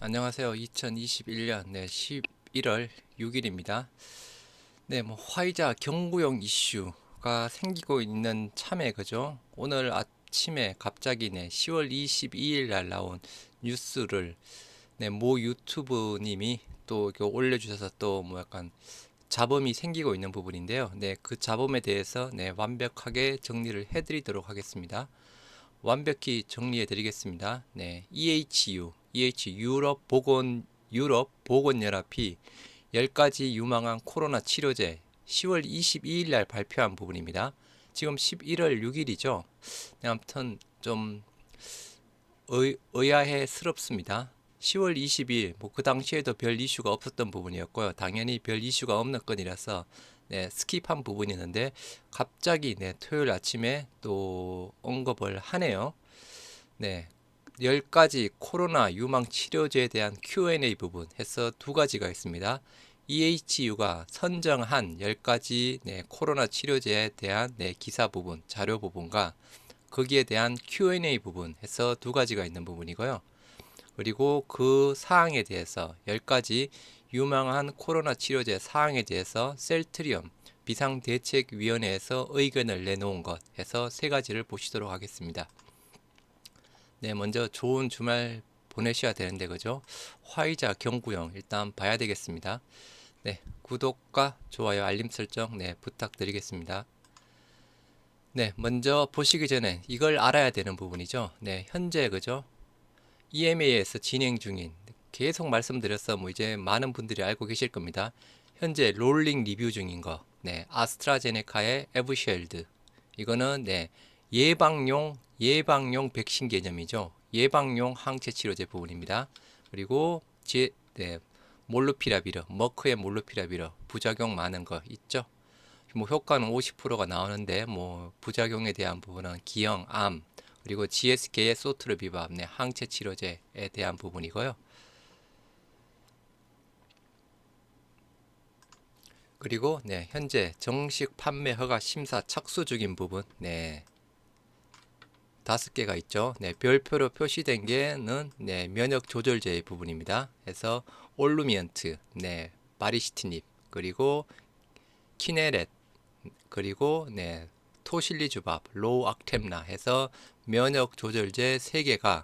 안녕하세요. 2021년 11월 6일입니다. 화이자 경구용 이슈가 생기고 있는 참에 그죠? 오늘 아침에 갑자기 10월 22일 날 나온 뉴스를 모 유튜브 님이 또 이거 올려주셔서 또 뭐 약간 잡음이 생기고 있는 부분인데요. 그 잡음에 대해서 완벽하게 정리를 해드리도록 하겠습니다. 완벽히 정리해 드리겠습니다. 유럽 보건연합이 10가지 유망한 코로나 치료제 10월 22일 날 발표한 부분입니다. 지금 11월 6일이죠. 아무튼 좀 의아해스럽습니다. 10월 22일 그 당시에도 별 이슈가 없었던 부분이었고요. 당연히 별 이슈가 없는 건이라서 스킵한 부분이었는데 갑자기 토요일 아침에 또 언급을 하네요. 네. 10가지 코로나 유망 치료제에 대한 Q&A 부분 해서 두 가지가 있습니다. EHU가 선정한 10가지 코로나 치료제에 대한 기사 부분, 자료 부분과 거기에 대한 Q&A 부분 해서 두 가지가 있는 부분이고요. 그리고 그 사항에 대해서 10가지 유망한 코로나 치료제 사항에 대해서 셀트리온 비상대책위원회에서 의견을 내놓은 것 해서 세 가지를 보시도록 하겠습니다. 먼저 좋은 주말 보내셔야 되는데 그죠? 화이자 경구형 일단 봐야 되겠습니다. 구독과 좋아요 알림 설정 부탁드리겠습니다. 먼저 보시기 전에 이걸 알아야 되는 부분이죠. 현재 그죠? EMA에서 진행 중인 계속 말씀드렸어 뭐 이제 많은 분들이 알고 계실 겁니다. 현재 롤링 리뷰 중인 거 아스트라제네카의 에브쉘드 이거는 예방용 백신 개념이죠. 예방용 항체 치료제 부분입니다. 그리고 몰루피라비르 머크의 몰루피라비르 부작용 많은 거 있죠. 뭐 효과는 50%가 나오는데 뭐 부작용에 대한 부분은 기형, 암 그리고 GSK의 소트르비밥 항체 치료제에 대한 부분이고요. 그리고 현재 정식 판매 허가 심사 착수 중인 부분 5개가 있죠. 별표로 표시된 게는 면역 조절제의 부분입니다. 그래서 올루미언트, 바리시티닙, 그리고 키네렛, 그리고 토실리주밥, 로악템라 해서 면역 조절제 3개가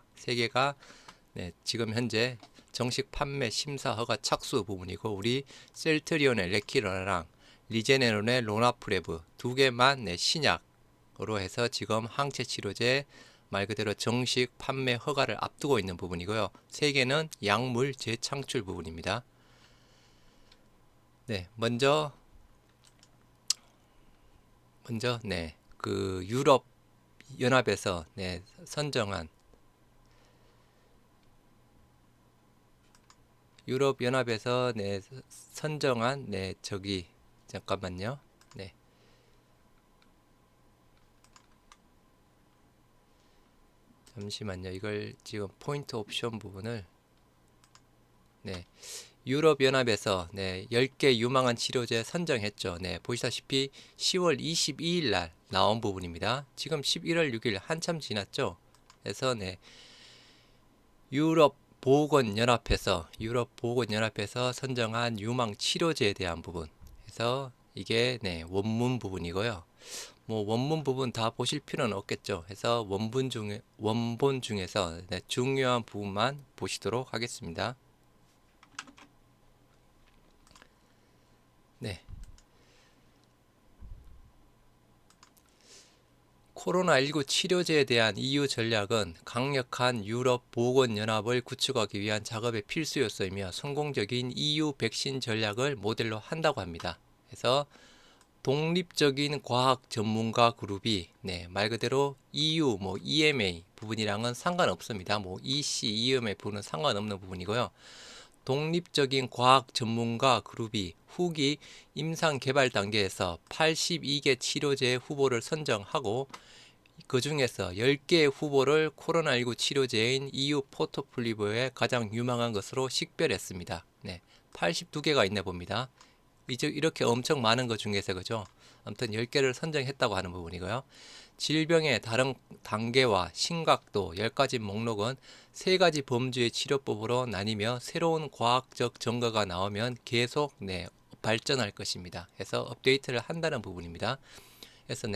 지금 현재 정식 판매 심사 허가 착수 부분이고 우리 셀트리온의 레키로나랑 리제네론의 로나프레브 2개만 신약으로 해서 지금 항체 치료제 말 그대로 정식 판매 허가를 앞두고 있는 부분이고요. 3개는 약물 재창출 부분입니다. 먼저 그 유럽 연합에서 선정한 저기 잠깐만요. 잠시만요. 이걸 지금 포인트 옵션 부분을 유럽 연합에서 10개 유망한 치료제 선정했죠. 보시다시피 10월 22일 날 나온 부분입니다. 지금 11월 6일 한참 지났죠. 그래서 유럽 보건연합에서 선정한 유망 치료제에 대한 부분. 그래서 이게 원문 부분이고요. 뭐 원문 부분 다 보실 필요는 없겠죠. 그래서 원본 중에서 중요한 부분만 보시도록 하겠습니다. 코로나19 치료제에 대한 EU 전략은 강력한 유럽 보건연합을 구축하기 위한 작업의 필수 요소이며 성공적인 EU 백신 전략을 모델로 한다고 합니다. 그래서 독립적인 과학 전문가 그룹이 말 그대로 EU, EMA 부분이랑은 상관없습니다. EC, EMA 부분은 상관없는 부분이고요. 독립적인 과학 전문가 그룹이 후기 임상 개발 단계에서 82개 치료제 후보를 선정하고 그 중에서 10개의 후보를 코로나19 치료제인 EU 포트폴리오의 가장 유망한 것으로 식별했습니다. 82개가 있네 봅니다. 이제 이렇게 엄청 많은 것 중에서 그죠? 아무튼 10개를 선정했다고 하는 부분이고요. 질병의 다른 단계와 심각도 10가지 목록은 3가지 범주의 치료법으로 나뉘며 새로운 과학적 증거가 나오면 계속 발전할 것입니다. 해서 업데이트를 한다는 부분입니다. 그래서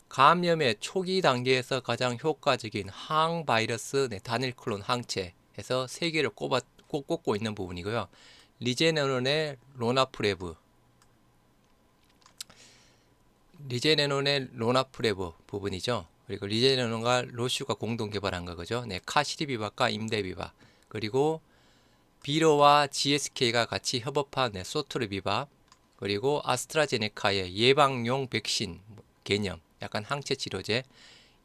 감염의 초기 단계에서 가장 효과적인 항바이러스 단일 클론 항체 해서 3개를 꼭 꼽고 있는 부분이고요. 리제네논의 로나프레브 부분이죠. 그리고 리제네논과 로슈가 공동 개발한 거죠. 카시리비박과 임데비박, 그리고 비로와 GSK가 같이 협업한 소트르비박, 그리고 아스트라제네카의 예방용 백신 개념, 약간 항체 치료제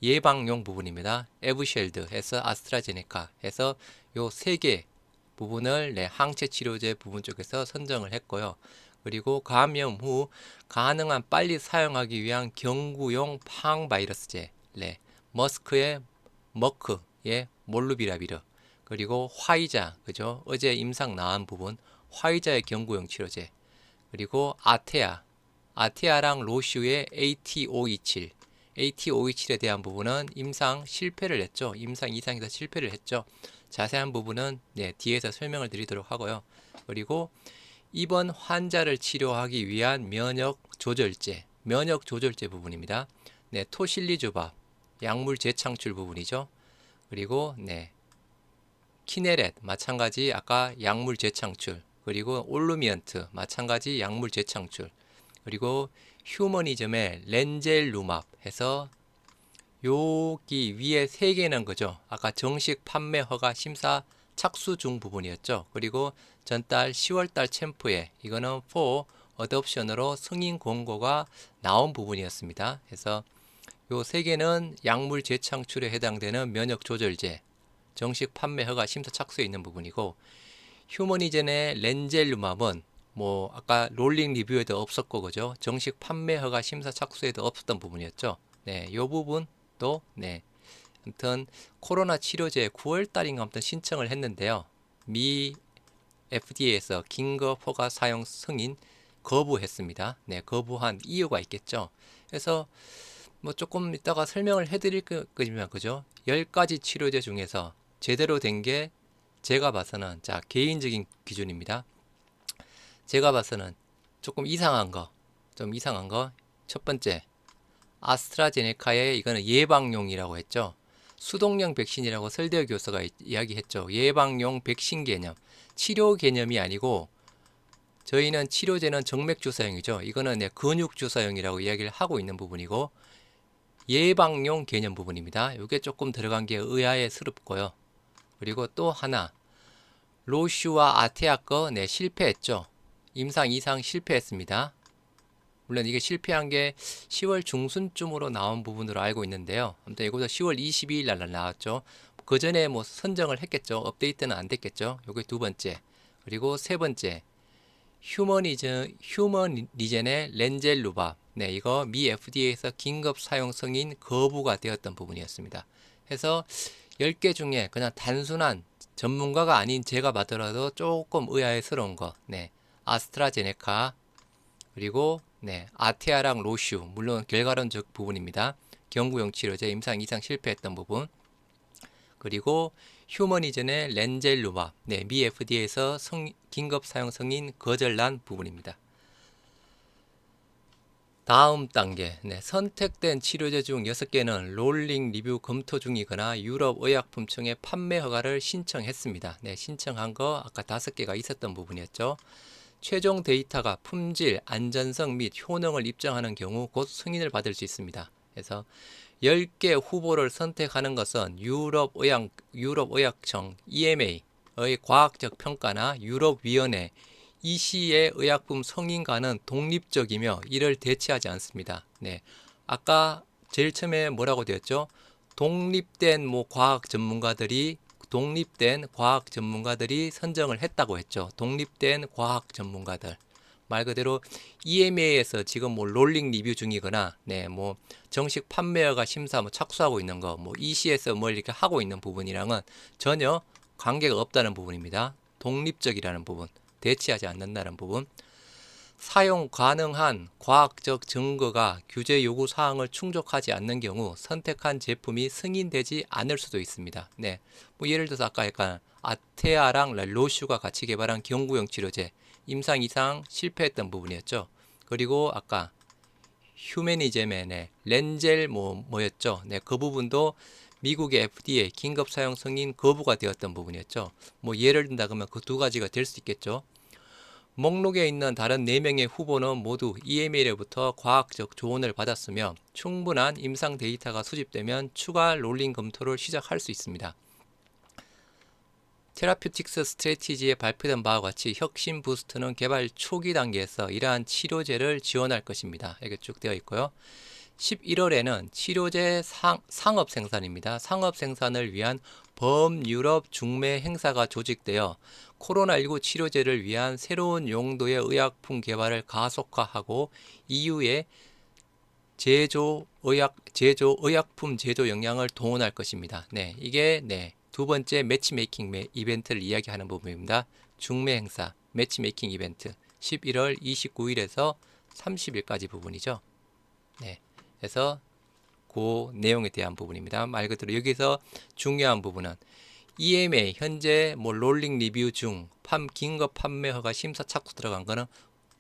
예방용 부분입니다. 에브쉘드 해서 아스트라제네카 해서 요 3개 부분을 항체 치료제 부분 쪽에서 선정을 했고요. 그리고 감염 후 가능한 빨리 사용하기 위한 경구용 항바이러스제, 머크의 몰루비라비르, 그리고 화이자, 그죠? 어제 임상 나온 부분 화이자의 경구용 치료제, 그리고 아테아랑 로슈의 AT527에 대한 부분은 임상 실패를 했죠. 임상 이상에서 실패를 했죠. 자세한 부분은 뒤에서 설명을 드리도록 하고요. 그리고 입원 환자를 치료하기 위한 면역 조절제 부분입니다. 토실리주밥 약물 재창출 부분이죠. 그리고 키네렛 마찬가지 아까 약물 재창출, 그리고 올루미언트 마찬가지 약물 재창출, 그리고 휴머니즘의 렌젤루맙 해서 여기 위에 3개는 그죠. 아까 정식 판매 허가 심사 착수 중 부분이었죠. 그리고 전달 10월달 챔프에 이거는 for adoption으로 승인 권고가 나온 부분이었습니다. 그래서 요 3개는 약물 재창출에 해당되는 면역 조절제 정식 판매 허가 심사 착수에 있는 부분이고, 휴머니젠의 렌젤루맘은 아까 롤링 리뷰에도 없었고 그죠. 정식 판매 허가 심사 착수에도 없었던 부분이었죠. 요 부분도 아무튼 코로나 치료제 9월 달인가 아무튼 신청을 했는데요. 미 FDA에서 긴급 허가 사용 승인 거부했습니다. 거부한 이유가 있겠죠. 그래서 조금 이따가 설명을 해드릴 거지만 그죠. 10가지 치료제 중에서 제대로 된 게 제가 봐서는 개인적인 기준입니다. 제가 봐서는 조금 이상한 거 첫 번째 아스트라제네카의 이거는 예방용이라고 했죠. 수동형 백신이라고 설대호 교수가 이야기했죠. 예방용 백신 개념, 치료 개념이 아니고 저희는 치료제는 정맥 주사용이죠. 이거는 근육 주사용이라고 이야기를 하고 있는 부분이고 예방용 개념 부분입니다. 이게 조금 들어간 게 의아해스럽고요. 그리고 또 하나 로슈와 아테아 거 실패했죠. 임상 이상 실패했습니다. 물론 이게 실패한 게 10월 중순쯤으로 나온 부분으로 알고 있는데요. 아무튼 이거도 10월 22일 날 나왔죠. 그 전에 선정을 했겠죠. 업데이트는 안 됐겠죠. 요게 두 번째. 그리고 세 번째. 휴머니젠의 렌젤루밥. 이거 미 FDA에서 긴급 사용 승인 거부가 되었던 부분이었습니다. 해서 10개 중에 그냥 단순한 전문가가 아닌 제가 봐더라도 조금 의아해스러운 거. 아스트라제네카, 그리고 아테아랑 로슈, 물론 결과론적 부분입니다. 경구용 치료제 임상 이상 실패했던 부분, 그리고 휴머니젠의 렌젤루밥, 미 FDA에서 긴급 사용 승인 거절난 부분입니다. 다음 단계, 선택된 치료제 중 6개는 롤링 리뷰 검토 중이거나 유럽 의약품청에 판매 허가를 신청했습니다. 신청한 거 아까 5개가 있었던 부분이었죠. 최종 데이터가 품질, 안전성 및 효능을 입증하는 경우 곧 승인을 받을 수 있습니다. 그래서 10개 후보를 선택하는 것은 유럽의약청 EMA의 과학적 평가나 유럽위원회 EC의 의약품 승인과는 독립적이며 이를 대체하지 않습니다. 아까 제일 처음에 뭐라고 되었죠? 독립된 과학 전문가들이 선정을 했다고 했죠. 독립된 과학 전문가들. 말 그대로 EMA에서 지금 롤링 리뷰 중이거나 정식 판매허가 심사 착수하고 있는 거 EC에서 이렇게 하고 있는 부분이랑은 전혀 관계가 없다는 부분입니다. 독립적이라는 부분, 대체하지 않는다는 부분. 사용 가능한 과학적 증거가 규제 요구 사항을 충족하지 않는 경우 선택한 제품이 승인되지 않을 수도 있습니다. 네, 뭐 예를 들어서 아까 약간 아테아랑 로슈가 같이 개발한 경구용 치료제 임상 이상 실패했던 부분이었죠. 그리고 아까 휴메니즘의 렌젤 뭐였죠? 네, 그 부분도 미국의 FDA 긴급 사용 승인 거부가 되었던 부분이었죠. 뭐 예를 든다 그러면 그 두 가지가 될 수 있겠죠. 목록에 있는 다른 4명의 후보는 모두 EMA로부터 과학적 조언을 받았으며 충분한 임상 데이터가 수집되면 추가 롤링 검토를 시작할 수 있습니다. 테라퓨틱스 스트래티지에 발표된 바와 같이 혁신 부스트는 개발 초기 단계에서 이러한 치료제를 지원할 것입니다. 이렇게 쭉 되어 있고요. 11월에는 치료제 상업 생산입니다. 상업 생산을 위한 범유럽 중매 행사가 조직되어 코로나19 치료제를 위한 새로운 용도의 의약품 개발을 가속화하고 EU의 의약품 제조 역량을 동원할 것입니다. 네, 이게 두 번째 매치메이킹 이벤트를 이야기하는 부분입니다. 중매 행사, 매치메이킹 이벤트 11월 29일에서 30일까지 부분이죠. 네, 그래서 그 내용에 대한 부분입니다. 말 그대로 여기서 중요한 부분은 EMA 현재 롤링 리뷰 중 긴급 판매 허가 심사 착수 들어간 거는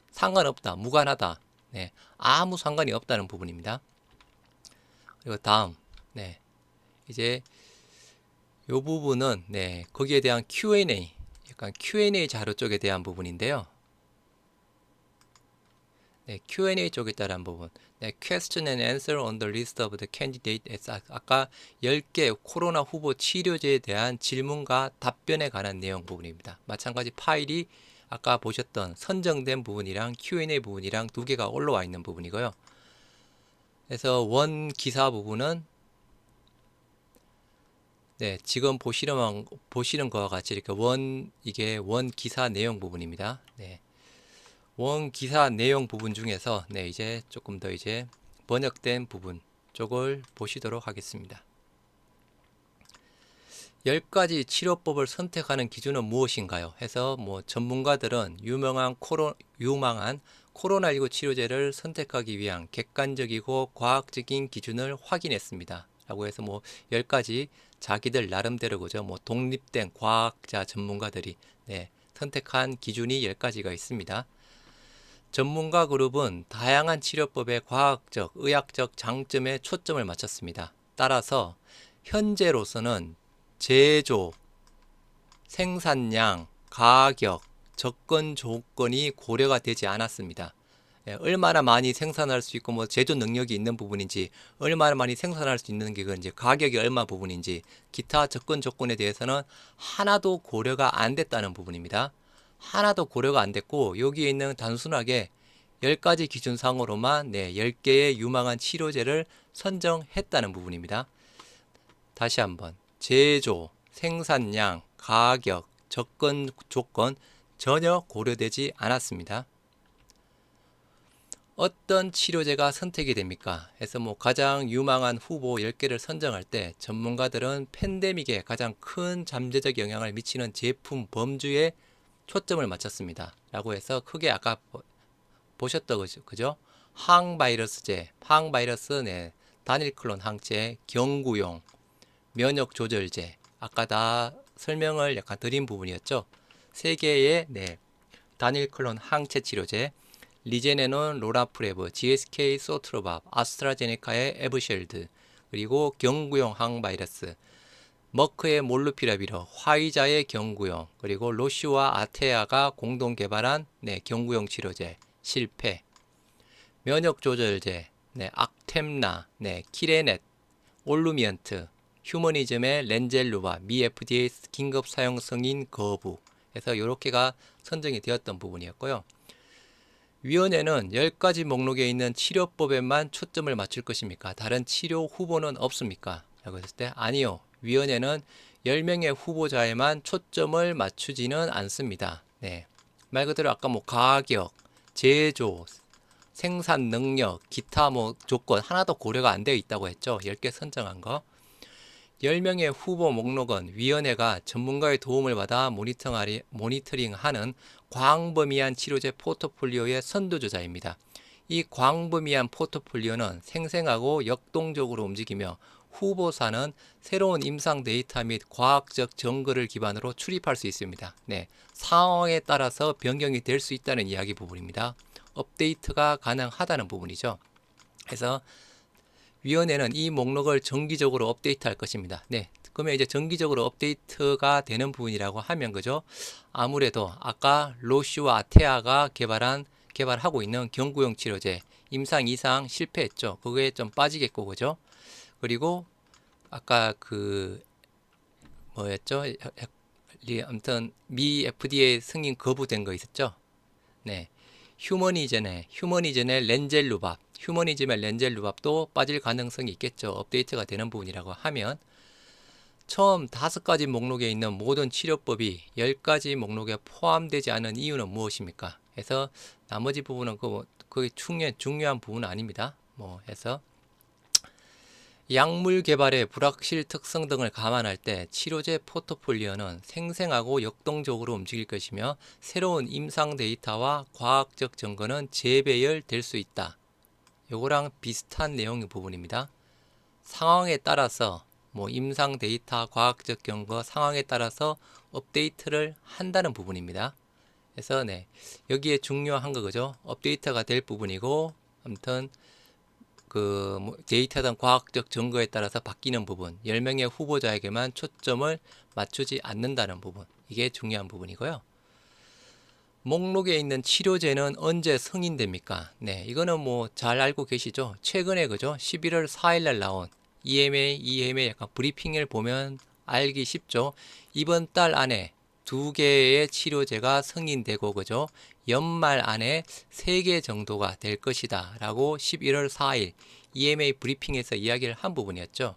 상관없다, 무관하다. 네, 아무 상관이 없다는 부분입니다. 그리고 다음, 이제 요 부분은 거기에 대한 Q&A, 약간 Q&A 자료 쪽에 대한 부분인데요. Q&A 쪽에 따른 부분. Question and answer on the list of the candidates. 아까 10개 코로나 후보 치료제에 대한 질문과 답변에 관한 내용 부분입니다. 마찬가지 파일이 아까 보셨던 선정된 부분이랑 Q&A 부분이랑 두 개가 올라와 있는 부분이고요. 그래서 원 기사 부분은 지금 보시는 것과 같이 이렇게 이게 원 기사 내용 부분입니다. 원 기사 내용 부분 중에서 이제 조금 더 이제 번역된 부분 쪽을 보시도록 하겠습니다. 10가지 치료법을 선택하는 기준은 무엇인가요? 해서 전문가들은 유망한 코로나19 치료제를 선택하기 위한 객관적이고 과학적인 기준을 확인했습니다. 라고 해서 10가지 자기들 나름대로 그죠? 독립된 과학자 전문가들이 선택한 기준이 10가지가 있습니다. 전문가 그룹은 다양한 치료법의 과학적, 의학적 장점에 초점을 맞췄습니다. 따라서 현재로서는 제조, 생산량, 가격, 접근 조건이 고려가 되지 않았습니다. 얼마나 많이 생산할 수 있고 제조 능력이 있는 부분인지, 얼마나 많이 생산할 수 있는 게 이제 가격이 얼마 부분인지, 기타 접근 조건에 대해서는 하나도 고려가 안 됐다는 부분입니다. 하나도 고려가 안 됐고 여기에 있는 단순하게 10가지 기준상으로만 10개의 유망한 치료제를 선정했다는 부분입니다. 다시 한번 제조, 생산량, 가격, 접근 조건 전혀 고려되지 않았습니다. 어떤 치료제가 선택이 됩니까? 해서 가장 유망한 후보 10개를 선정할 때 전문가들은 팬데믹에 가장 큰 잠재적 영향을 미치는 제품 범주에 초점을 맞췄습니다. 라고 해서 크게 아까 보셨던 거죠. 그죠? 항바이러스제, 항바이러스 단일 클론 항체, 경구용, 면역 조절제, 아까 다 설명을 약간 드린 부분이었죠. 3개의 단일 클론 항체 치료제, 리제네논 로라프레브, GSK 소트로밥, 아스트라제네카의 에브쉘드, 그리고 경구용 항바이러스, 머크의 몰루피라비르, 화이자의 경구용, 그리고 로슈와 아테아가 공동 개발한 경구용 치료제 실패, 면역 조절제, 악템나, 키레넷, 올루미언트, 휴머니즘의 렌젤루바, 미 FDA 긴급 사용 승인 거부 해서 이렇게가 선정이 되었던 부분이었고요. 위원회는 10가지 목록에 있는 치료법에만 초점을 맞출 것입니까? 다른 치료 후보는 없습니까? 라고 했을 때 아니요. 위원회는 10명의 후보자에만 초점을 맞추지는 않습니다. 말 그대로 아까 가격, 제조, 생산 능력, 기타 조건 하나도 고려가 안 되어 있다고 했죠. 10개 선정한 거. 10명의 후보 목록은 위원회가 전문가의 도움을 받아 모니터링하는 광범위한 치료제 포트폴리오의 선두주자입니다. 이 광범위한 포트폴리오는 생생하고 역동적으로 움직이며 후보사는 새로운 임상 데이터 및 과학적 증거를 기반으로 출입할 수 있습니다. 네, 상황에 따라서 변경이 될 수 있다는 이야기 부분입니다. 업데이트가 가능하다는 부분이죠. 그래서 위원회는 이 목록을 정기적으로 업데이트할 것입니다. 네, 그러면 이제 정기적으로 업데이트가 되는 부분이라고 하면 그죠? 아무래도 아까 로슈와 아테아가 개발하고 있는 경구용 치료제 임상 이상 실패했죠. 그거에 좀 빠지겠고 그죠? 그리고 아까 그 뭐였죠? 아무튼 미 FDA 승인 거부된 거 있었죠? 네. 휴머니젠의 렌젤루밥도 빠질 가능성이 있겠죠. 업데이트가 되는 부분이라고 하면 처음 5가지 목록에 있는 모든 치료법이 10가지 목록에 포함되지 않은 이유는 무엇입니까? 해서 나머지 부분은 그게 중요한 부분은 아닙니다. 해서 약물 개발의 불확실 특성 등을 감안할 때 치료제 포트폴리오는 생생하고 역동적으로 움직일 것이며 새로운 임상 데이터와 과학적 증거는 재배열될 수 있다. 요거랑 비슷한 내용의 부분입니다. 상황에 따라서 임상 데이터, 과학적 증거, 상황에 따라서 업데이트를 한다는 부분입니다. 그래서 네, 여기에 중요한 거 그죠? 업데이트가 될 부분이고 아무튼 데이터든 과학적 증거에 따라서 바뀌는 부분, 10명의 후보자에게만 초점을 맞추지 않는다는 부분, 이게 중요한 부분이고요. 목록에 있는 치료제는 언제 승인됩니까? 네, 이거는 잘 알고 계시죠? 최근에 그죠? 11월 4일 날 나온 EMA 약간 브리핑을 보면 알기 쉽죠? 이번 달 안에 2개의 치료제가 승인되고 그죠? 연말 안에 3개 정도가 될 것이다 라고 11월 4일 EMA 브리핑에서 이야기를 한 부분이었죠.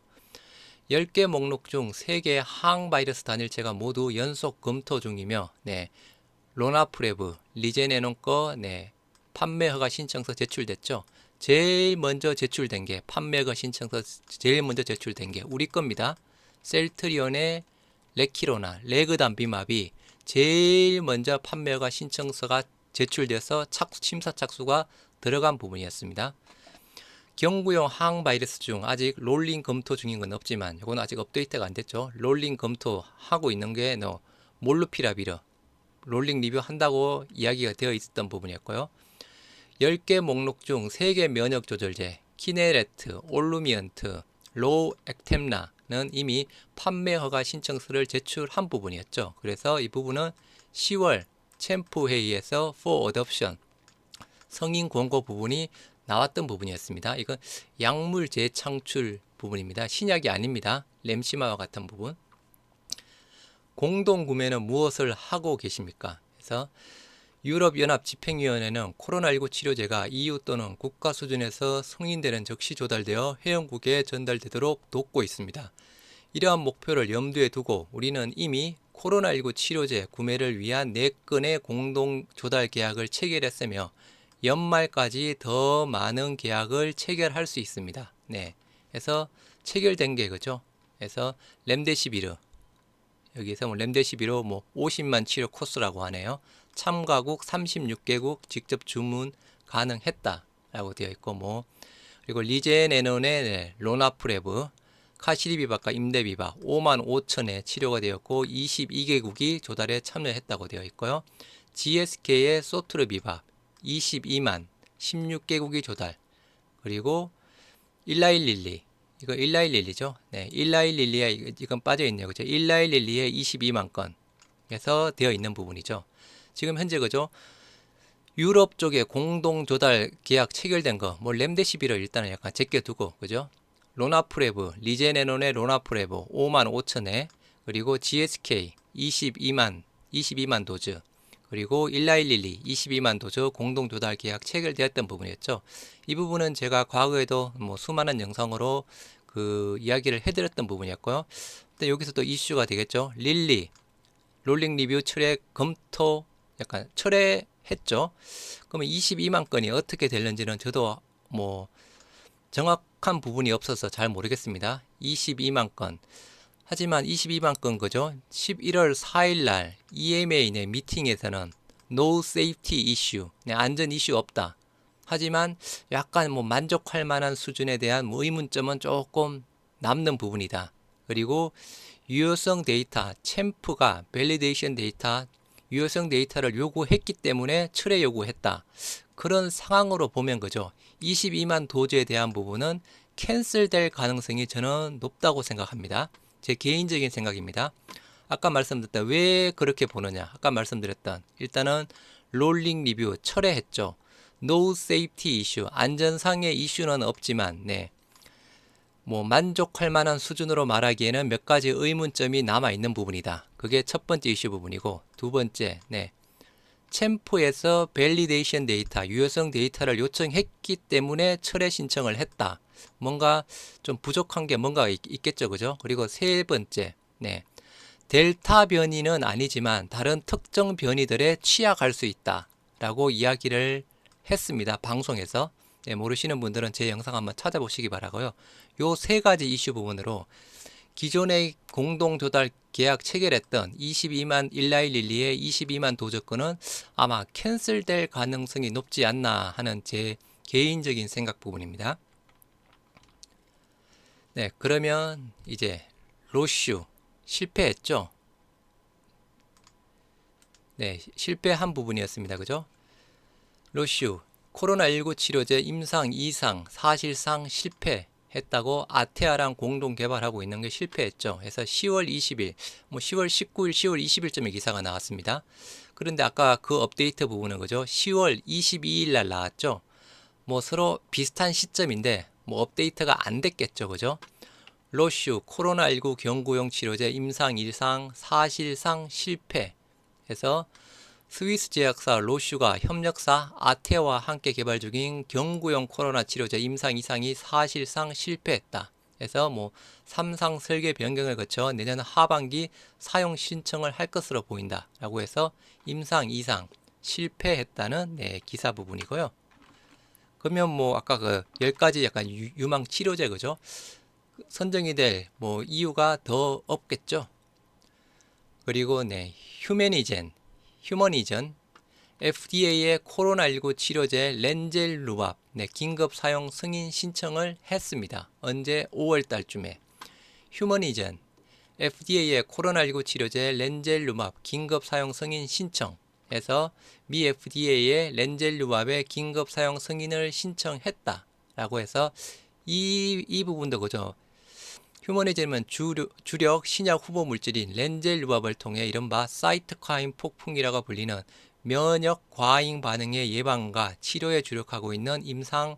10개 목록 중 3개의 항바이러스 단일체가 모두 연속 검토 중이며 네, 로나프레브, 리제네논 거 판매 허가 신청서 제출됐죠. 제일 먼저 제출된 게 판매 허가 신청서 제일 먼저 제출된 게 우리 겁니다. 셀트리온의 레키로나, 레그담비맙이 제일 먼저 판매 허가 신청서가 제출돼서 심사 착수가 들어간 부분이었습니다. 경구용 항바이러스 중 아직 롤링 검토 중인 건 없지만 이건 아직 업데이트가 안 됐죠. 롤링 검토하고 있는 게 몰루피라비르 롤링 리뷰 한다고 이야기가 되어 있었던 부분이었고요. 10개 목록 중 3개 면역 조절제 키네레트, 올루미언트, 로우 액템라는 이미 판매 허가 신청서를 제출한 부분이었죠. 그래서 이 부분은 10월 챔프 회의에서 for adoption 성인 권고 부분이 나왔던 부분이었습니다. 이건 약물 재창출 부분입니다. 신약이 아닙니다. 램시마와 같은 부분. 공동구매는 무엇을 하고 계십니까? 그래서 유럽연합집행위원회는 코로나19 치료제가 EU 또는 국가 수준에서 승인되는 즉시 조달되어 회원국에 전달되도록 돕고 있습니다. 이러한 목표를 염두에 두고 우리는 이미 코로나19 치료제 구매를 위한 4건의 공동 조달 계약을 체결했으며 연말까지 더 많은 계약을 체결할 수 있습니다. 네, 그래서 체결된 게 그죠? 그래서 렘데시비르 여기서 렘데시비르 50만 치료 코스라고 하네요. 참가국 36개국 직접 주문 가능했다라고 되어 있고 그리고 리제네논의 로나프레브, 카시리비밥과 임데비밥 5만 5천의 치료가 되었고 22개국이 조달에 참여했다고 되어 있고요. GSK의 소트르비밥 22만 16개국이 조달 그리고 일라일릴리 이거 일라일릴리죠. 네, 일라일릴리에 이건 빠져 있네요. 그죠? 일라일릴리에 22만 건에서 되어 있는 부분이죠. 지금 현재 그죠? 유럽 쪽에 공동 조달 계약 체결된 거, 렘데시비를 일단은 약간 제껴두고, 그죠? 로나프레브, 리제네논의 로나프레브 5만 5천에 그리고 GSK 22만 도즈, 그리고 일라일릴리 22만 도즈 공동 조달 계약 체결되었던 부분이었죠. 이 부분은 제가 과거에도 수많은 영상으로 이야기를 해드렸던 부분이었고요. 근데 여기서 또 이슈가 되겠죠. 롤링 리뷰 철회 검토 약간 철회했죠. 그러면 22만 건이 어떻게 될는지는 저도 정확한 부분이 없어서 잘 모르겠습니다. 22만 건 하지만 22만 건 그죠? 11월 4일 날 EMA 내 미팅에서는 No Safety Issue, 네, 안전 이슈 없다. 하지만 약간 뭐 만족할 만한 수준에 대한 뭐 의문점은 조금 남는 부분이다. 그리고 유효성 데이터, 챔프가 밸리데이션 데이터, 유효성 데이터를 요구했기 때문에 철회 요구했다. 그런 상황으로 보면 그죠? 22만 도주에 대한 부분은 캔슬될 가능성이 저는 높다고 생각합니다. 제 개인적인 생각입니다. 아까 말씀드렸던 왜 그렇게 보느냐? 아까 말씀드렸던 일단은 롤링 리뷰 철회했죠. No safety issue, 안전상의 이슈는 없지만 네. 뭐 만족할 만한 수준으로 말하기에는 몇 가지 의문점이 남아 있는 부분이다. 그게 첫 번째 이슈 부분이고 두 번째, 네. 챔프에서 밸리데이션 데이터, 유효성 데이터를 요청했기 때문에 철회 신청을 했다. 뭔가 좀 부족한 게 뭔가 있겠죠, 그죠? 그리고 세 번째, 네. 델타 변이는 아니지만 다른 특정 변이들에 취약할 수 있다라고 이야기를 했습니다. 방송에서. 네, 모르시는 분들은 제 영상 한번 찾아보시기 바라고요. 요 세 가지 이슈 부분으로 기존의 공동 조달 계약 체결했던 22만 1112의 22만 도저권은 아마 캔슬될 가능성이 높지 않나 하는 제 개인적인 생각 부분입니다. 네, 그러면 이제 로슈 실패했죠? 네, 실패한 부분이었습니다. 그죠? 로슈 코로나19 치료제 임상 2상 사실상 실패했다고 아테아랑 공동 개발하고 있는 게 실패했죠. 그래서 10월 20일, 뭐 10월 19일, 10월 20일쯤에 기사가 나왔습니다. 그런데 아까 그 업데이트 부분은 그죠? 10월 22일 날 나왔죠. 뭐 서로 비슷한 시점인데 뭐 업데이트가 안 됐겠죠. 그죠? 로슈 코로나19 경구용 치료제 임상 1상 사실상 실패해서 스위스 제약사 로슈가 협력사 아테와 함께 개발 중인 경구용 코로나 치료제 임상 2상이 사실상 실패했다. 그래서 뭐 3상 설계 변경을 거쳐 내년 하반기 사용 신청을 할 것으로 보인다. 라고 해서 임상 2상 실패했다는 네, 기사 부분이고요. 그러면 뭐 아까 그 10가지 약간 유망 치료제 그죠? 선정이 될 뭐 이유가 더 없겠죠. 그리고 네, 휴머니전 FDA의 코로나19 치료제 렌젤루밥 네, 긴급 사용 승인 신청을 했습니다. 언제? 5월 달쯤에. 휴머니전 FDA의 코로나19 치료제 렌젤루밥 긴급 사용 승인 신청해서 미 FDA의 렌젤루밥의 긴급 사용 승인을 신청했다. 라고 해서 이 부분도 그죠. 휴머니즘은 주력 신약 후보 물질인 렌젤루밥을 통해 이른바 사이토카인 폭풍이라고 불리는 면역 과잉 반응의 예방과 치료에 주력하고 있는 임상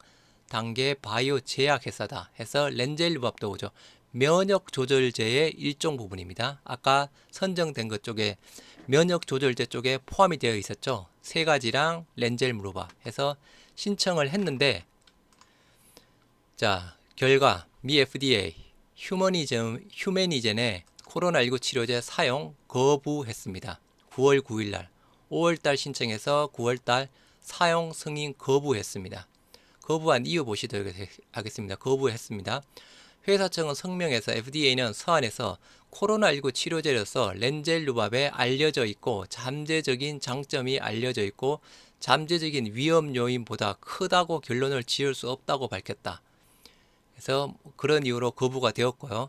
단계 바이오 제약 회사다 해서 렌젤루밥도 오죠. 면역 조절제의 일종 부분입니다. 아까 선정된 것 쪽에 면역 조절제 쪽에 포함이 되어 있었죠. 세 가지랑 렌젤루밥 해서 신청을 했는데 자 결과 미 FDA 휴메니젠의 코로나19 치료제 사용 거부했습니다. 9월 9일 날 5월 달 신청해서 9월 달 사용 승인 거부했습니다. 거부한 이유 보시도록 하겠습니다. 거부했습니다. 회사 측은 성명에서 FDA는 서한에서 코로나19 치료제로서 렌젤루밥에 알려져 있고 잠재적인 장점이 알려져 있고 잠재적인 위험 요인보다 크다고 결론을 지을 수 없다고 밝혔다. 그래서 그런 이유로 거부가 되었고요.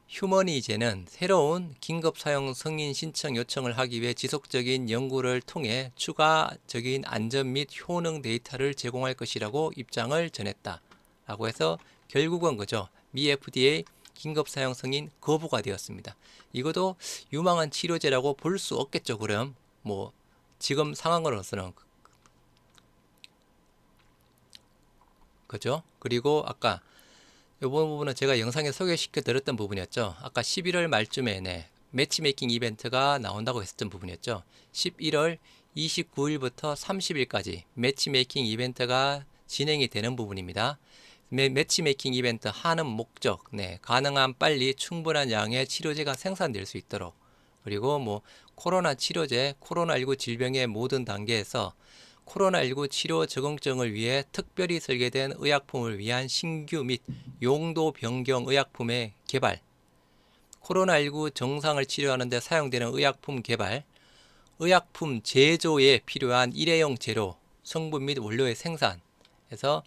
휴머니제는 새로운 긴급 사용 승인 신청 요청을 하기 위해 지속적인 연구를 통해 추가적인 안전 및 효능 데이터를 제공할 것이라고 입장을 전했다. 라고 해서 결국은 그죠. 미 FDA 긴급 사용 승인 거부가 되었습니다. 이것도 유망한 치료제라고 볼 수 없겠죠. 그럼 뭐 지금 상황으로서는 그죠. 그리고 아까 이번 부분은 제가 영상에 소개시켜 드렸던 부분이었죠. 아까 11월 말쯤에 네, 매치메이킹 이벤트가 나온다고 했었던 부분이었죠. 11월 29일부터 30일까지 매치메이킹 이벤트가 진행이 되는 부분입니다. 매치메이킹 이벤트 하는 목적, 네, 가능한 빨리 충분한 양의 치료제가 생산될 수 있도록 그리고 뭐 코로나 치료제, 코로나19 질병의 모든 단계에서 코로나19 치료 적응증을 위해 특별히 설계된 의약품을 위한 신규 및 용도 변경 의약품의 개발, 코로나19 정상을 치료하는 데 사용되는 의약품 개발, 의약품 제조에 필요한 일회용 재료, 성분 및 원료의 생산에서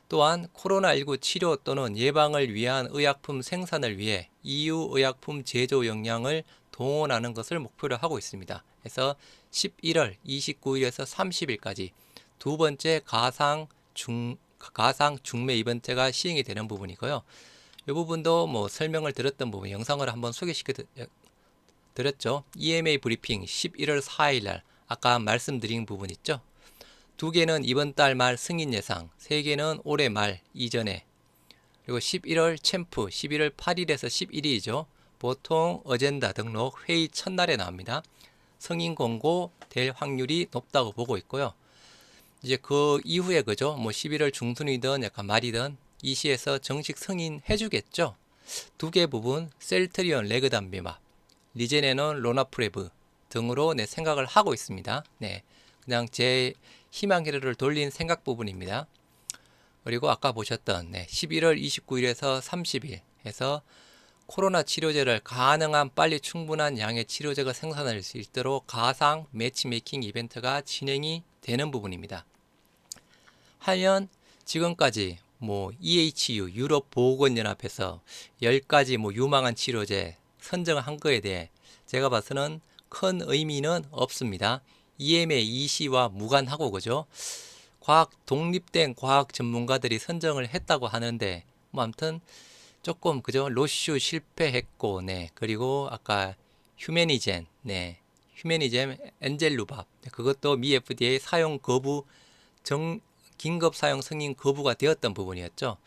또한 코로나19 치료 또는 예방을 위한 의약품 생산을 위해 EU 의약품 제조 역량을 동원하는 것을 목표로 하고 있습니다. 그래서 11월 29일에서 30일까지 두 번째 가상 중매 이벤트가 시행이 되는 부분이고요. 이 부분도 뭐 설명을 드렸던 부분 영상을 한번 소개시켜 드렸죠. EMA 브리핑 11월 4일날 아까 말씀드린 부분 있죠. 두 개는 이번 달 말 승인 예상, 세 개는 올해 말 이전에, 그리고 11월 챔프 11월 8일에서 11일이죠. 보통 어젠다 등록 회의 첫날에 나옵니다. 승인 공고 될 확률이 높다고 보고 있고요. 이제 그 이후에 그죠? 뭐 11월 중순이든 약간 말이든 이 시에서 정식 승인해 주겠죠. 두 개 부분 셀트리온 레그담비맙, 리제네논 로나프레브 등으로 생각을 하고 있습니다. 네, 그냥 제 희망회로를 돌린 생각 부분입니다. 그리고 아까 보셨던 11월 29일에서 30일 해서 코로나 치료제를 가능한 빨리 충분한 양의 치료제가 생산할 수 있도록 가상 매치메이킹 이벤트가 진행이 되는 부분입니다. 하면 지금까지 뭐 EHU 유럽 보건연합에서 10가지 뭐 유망한 치료제 선정한 거에 대해 제가 봐서는 큰 의미는 없습니다. EMA EC와 무관하고 그죠? 독립된 과학 전문가들이 선정을 했다고 하는데 뭐 아무튼 조금 그죠? 로슈 실패했고 그리고 아까 휴메니젠 휴메니젠 엔젤루밥 그것도 미 FDA 사용 거부 긴급 사용 승인 거부가 되었던 부분이었죠.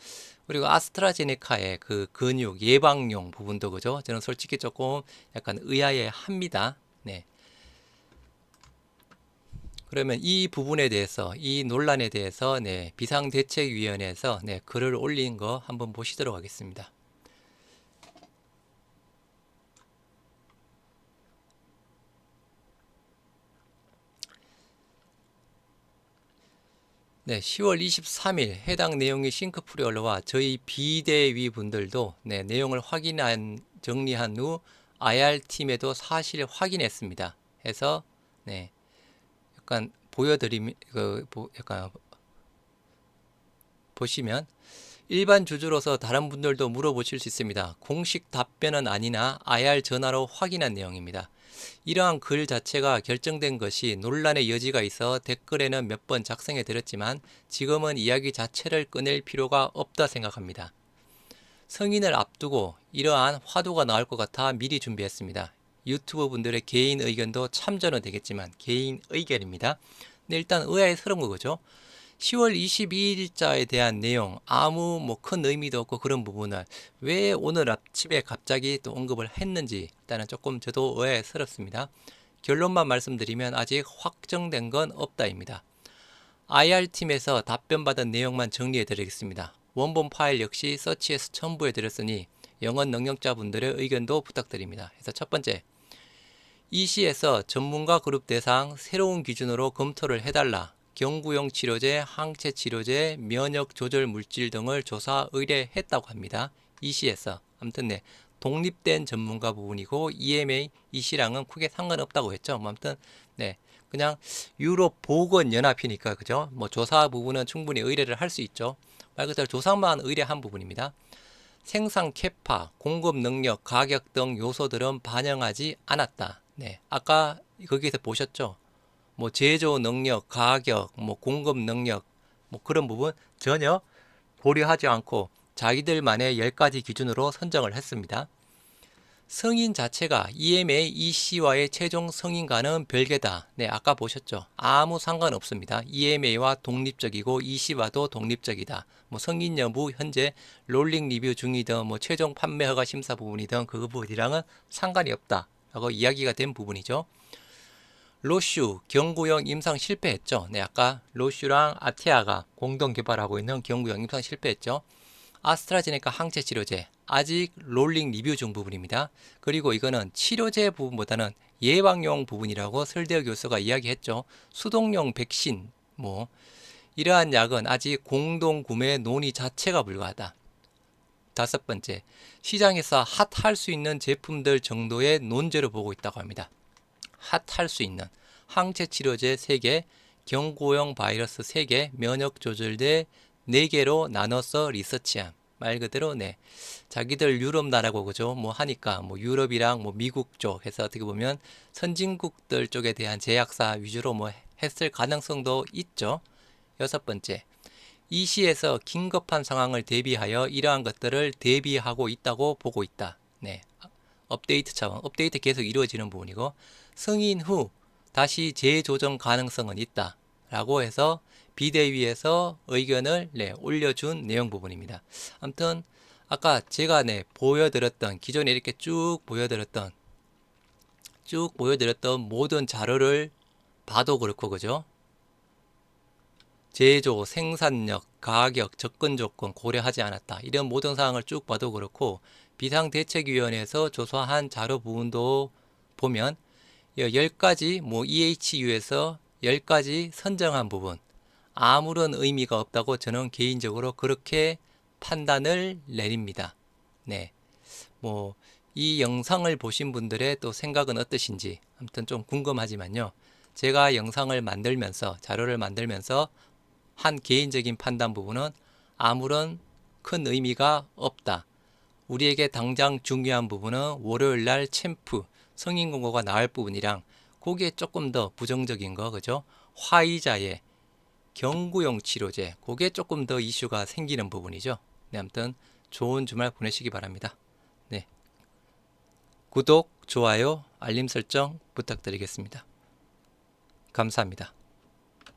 그리고 아스트라제네카의 그 근육 예방용 부분도 그죠? 저는 솔직히 조금 약간 의아해 합니다. 그러면 이 부분에 대해서 이 논란에 대해서 비상대책위원회에서 글을 올린 거 한번 보시도록 하겠습니다. 네, 10월 23일 해당 내용이 싱크풀에 올라와 저희 비대위 분들도 내용을 정리한 후 IR팀에도 사실 확인했습니다. 해서 약간 약간 보시면 일반 주주로서 다른 분들도 물어보실 수 있습니다. 공식 답변은 아니나 IR 전화로 확인한 내용입니다. 이러한 글 자체가 결정된 것이 논란의 여지가 있어 댓글에는 몇 번 작성해 드렸지만 지금은 이야기 자체를 꺼낼 필요가 없다 생각합니다. 승인을 앞두고 이러한 화두가 나올 것 같아 미리 준비했습니다. 유튜브 분들의 개인 의견도 참조는 되겠지만 개인 의견입니다. 근데 일단 의아스러운 거죠. 10월 22일자에 대한 내용 아무 큰 의미도 없고 그런 부분을 왜 오늘 아침에 갑자기 또 언급을 했는지 일단은 조금 저도 의아스럽습니다. 결론만 말씀드리면 아직 확정된 건 없다입니다. IR팀에서 답변받은 내용만 정리해 드리겠습니다. 원본 파일 역시 서치해서 첨부해 드렸으니 영어 능력자분들의 의견도 부탁드립니다. 그래서 첫 번째, 이 시에서 전문가 그룹 대상 새로운 기준으로 검토를 해달라. 경구용 치료제, 항체 치료제, 면역 조절 물질 등을 조사 의뢰했다고 합니다. 이 시에서 아무튼 독립된 전문가 부분이고 EMA 이 시랑은 크게 상관없다고 했죠. 아무튼 그냥 유럽 보건 연합이니까 그죠? 뭐 조사 부분은 충분히 의뢰를 할 수 있죠. 말 그대로 조사만 의뢰한 부분입니다. 생산 캐파, 공급 능력, 가격 등 요소들은 반영하지 않았다. 아까 거기에서 보셨죠? 뭐 제조 능력, 가격, 뭐 공급 능력, 뭐 그런 부분 전혀 고려하지 않고 자기들만의 10가지 기준으로 선정을 했습니다. 승인 자체가 EMA EC와의 최종 승인과는 별개다. 아까 보셨죠? 아무 상관없습니다. EMA와 독립적이고 EC와도 독립적이다. 뭐 승인 여부 현재 롤링 리뷰 중이든 뭐 최종 판매 허가 심사 부분이든 그 부분이랑은 상관이 없다. 라고 이야기가 된 부분이죠. 로슈 경구용 임상 실패했죠. 아까 로슈랑 아테아가 공동 개발하고 있는 경구용 임상 실패했죠. 아스트라제네카 항체 치료제 아직 롤링 리뷰 중 부분입니다. 그리고 이거는 치료제 부분보다는 예방용 부분이라고 설대호 교수가 이야기했죠. 수동용 백신 뭐 이러한 약은 아직 공동 구매 논의 자체가 불가하다. 다섯 번째, 시장에서 핫할 수 있는 제품들 정도의 논제로 보고 있다고 합니다. 핫할 수 있는 항체 치료제 3개, 경구용 바이러스 3개, 면역 조절제 4개로 나눠서 리서치한, 말 그대로 자기들 유럽 나라고 그죠? 뭐 하니까 뭐 유럽이랑 뭐 미국 쪽 해서 어떻게 보면 선진국들 쪽에 대한 제약사 위주로 뭐 했을 가능성도 있죠. 여섯 번째, 이 시에서 긴급한 상황을 대비하여 이러한 것들을 대비하고 있다고 보고 있다. 업데이트 차원, 업데이트 계속 이루어지는 부분이고, 승인 후 다시 재조정 가능성은 있다 라고 해서 비대위에서 의견을 올려준 내용 부분입니다. 아무튼 아까 제가 보여드렸던, 기존에 이렇게 쭉 보여드렸던 모든 자료를 봐도 그렇고 그죠? 제조, 생산력, 가격, 접근 조건 고려하지 않았다. 이런 모든 사항을 쭉 봐도 그렇고, 비상대책위원회에서 조사한 자료 부분도 보면 10가지 뭐 EHU에서 10가지 선정한 부분, 아무런 의미가 없다고 저는 개인적으로 그렇게 판단을 내립니다. 뭐 이 영상을 보신 분들의 또 생각은 어떠신지 아무튼 좀 궁금하지만요. 제가 영상을 만들면서, 자료를 만들면서 한 개인적인 판단 부분은 아무런 큰 의미가 없다. 우리에게 당장 중요한 부분은 월요일 날 챔프 승인 공고가 나올 부분이랑, 거기에 조금 더 부정적인 거 그죠? 화이자의 경구용 치료제, 그게 조금 더 이슈가 생기는 부분이죠. 아무튼 좋은 주말 보내시기 바랍니다. 구독, 좋아요, 알림 설정 부탁드리겠습니다. 감사합니다.